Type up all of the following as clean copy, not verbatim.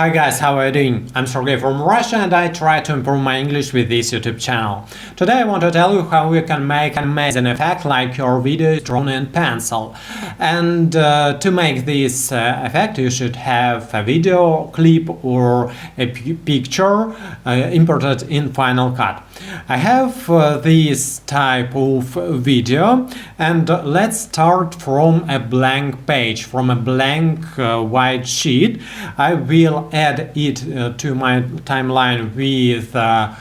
Hi guys, how are you doing? I'm Sergey from Russia and I try to improve my English with this YouTube channel. Today I want to tell you how you can make an amazing effect like your video is drawn in pencil. And to make this effect you should have a video clip or a picture imported in Final Cut. I have this type of video and let's start from a blank page, from a blank white sheet. I will add it to my timeline with a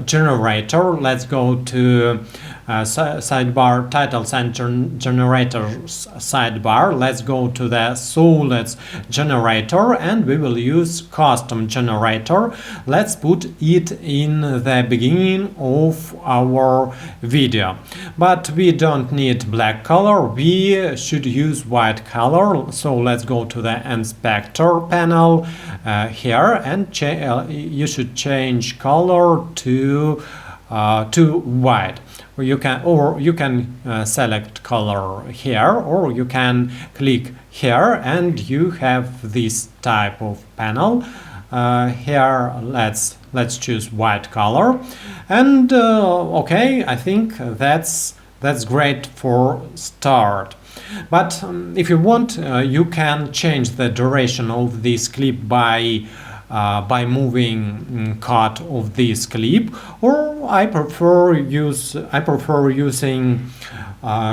generator. Let's go to sidebar, titles and generators sidebar. Let's go to the solids generator and we will use custom generator. Let's put it in the beginning of our video, but we don't need black color, we should use white color. So let's go to the inspector panel here and you should change color to white. You can select color here, or you can click here and you have this type of panel. Here let's choose white color, and okay, I think that's great for start. But if you want, you can change the duration of this clip by moving cut of this clip, or I prefer using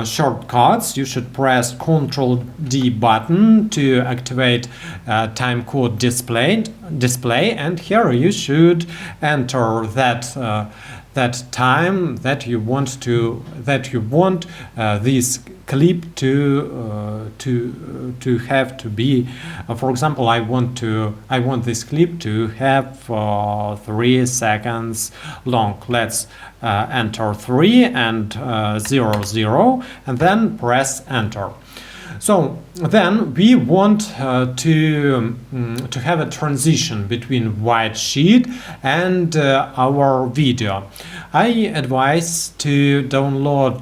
shortcuts. You should press Ctrl D button to activate time code display, and here you should enter that time that you want this clip to have to be. For example, I want this clip to have 3 seconds long. Let's enter 3 and 0 0 and then press enter. So then we want to have a transition between white sheet and our video. I advise to download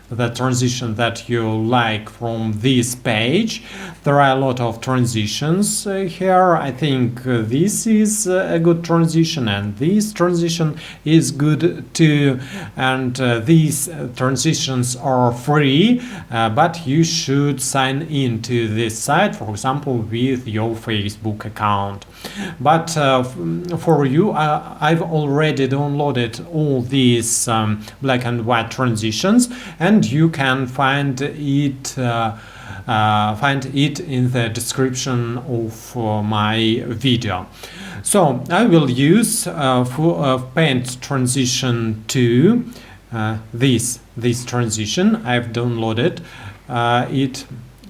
the transition that you like from this page. There are a lot of transitions here. I think this is a good transition and this transition is good too, and these transitions are free, but you should sign in to this site, for example with your Facebook account. But for you, I've already downloaded all these black and white transitions, and you can find it in the description of my video. So I will use for Paint Transition 2 this transition. I've downloaded it,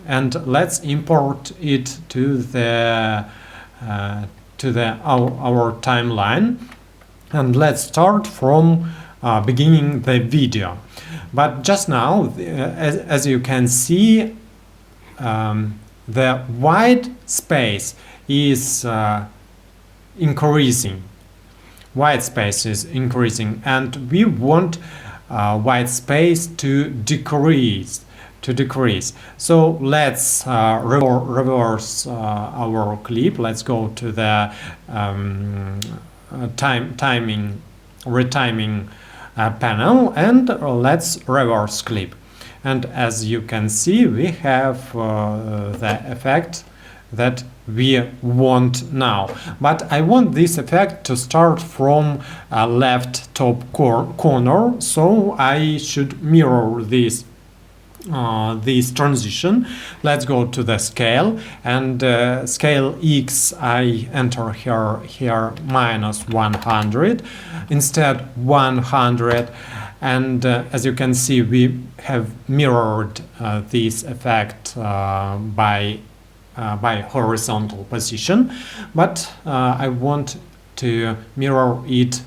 and let's import it to our timeline, and let's start from beginning the video. But just now, as you can see, the white space is increasing. White space is increasing, and we want white space to decrease. So let's reverse our clip. Let's go to the retiming panel and let's reverse clip. And as you can see, we have the effect that we want now. But I want this effect to start from left top corner, so I should mirror this transition. Let's go to the scale, and scale X I enter here minus 100 instead 100, and as you can see we have mirrored this effect by horizontal position, but I want to mirror it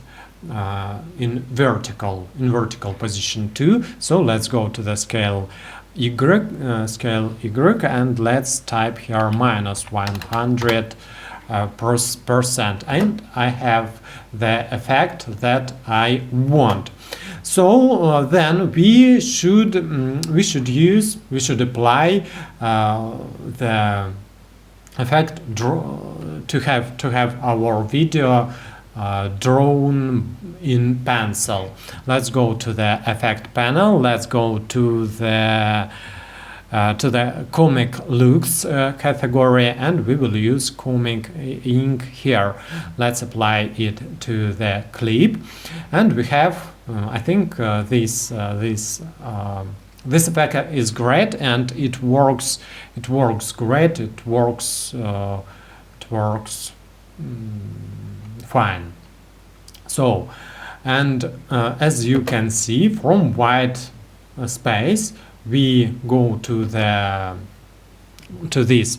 in vertical position too. So let's go to the scale Y, and let's type here minus 100%, and I have the effect that I want. So then we should apply effect to have our video drawn in pencil. Let's go to the effect panel. Let's go to the comic looks category, and we will use comic ink here. Let's apply it to the clip, and we have I think this effect is great, and it works great. It works fine. So, and as you can see, from white space we go to this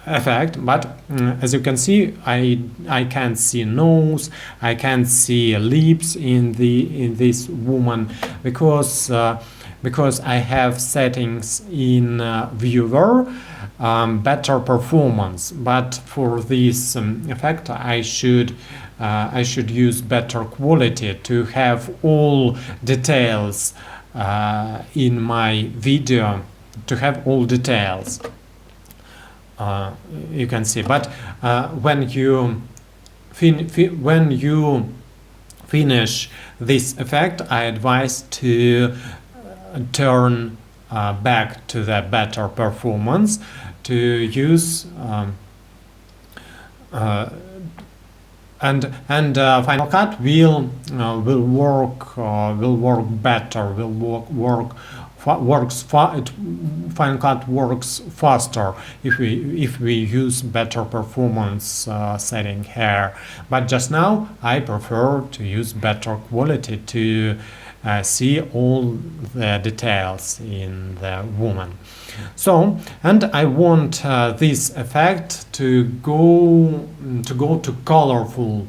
effect, but as you can see, I can't see nose, I can't see lips in this woman, because I have settings in viewer, better performance. But for this effect I should use better quality to have all details in my video, to have all details. You can see, but when you finish this effect, I advise to turn back to the better performance, to use and Final Cut will work better, Final Cut works faster if we use better performance setting here. But just now I prefer to use better quality to see all the details in the woman. So, and I want this effect to go to colorful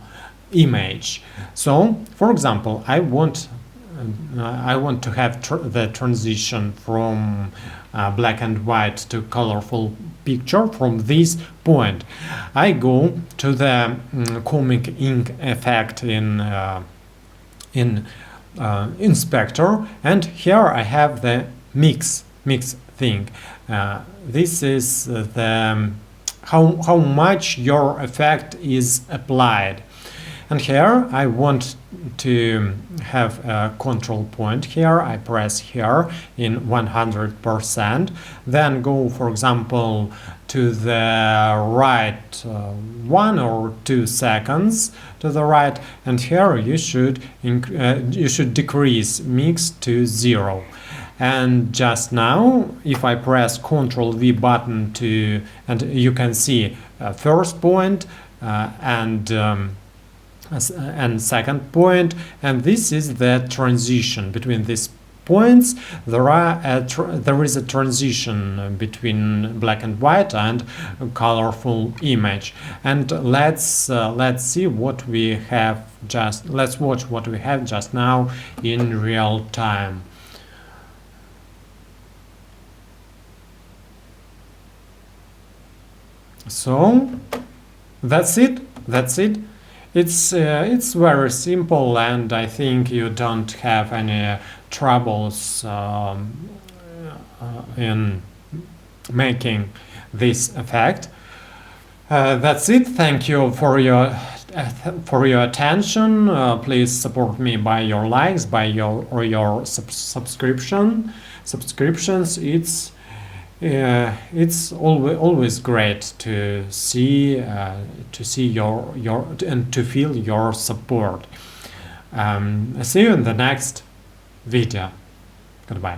image. So, for example, I want to have the transition from black and white to colorful picture from this point. I go to the comic ink effect in inspector, and here I have the mix thing. This is the how much your effect is applied, and here I want to have a control point. Here I press here in 100%, then go, for example, to the right 1 or 2 seconds to the right, and here you should decrease mix to 0. And just now, if I press Ctrl V button and you can see first point and second point, and this is the transition between these points. There is a transition between black and white and colorful image. And let's see what we have let's watch what we have just now in real time. So that's it. It's very simple, and I think you don't have any troubles in making this effect. That's it. Thank you for your attention. Please support me by your likes, by your subscriptions. It's always great to see your and to feel your support. See you in the next video. Goodbye.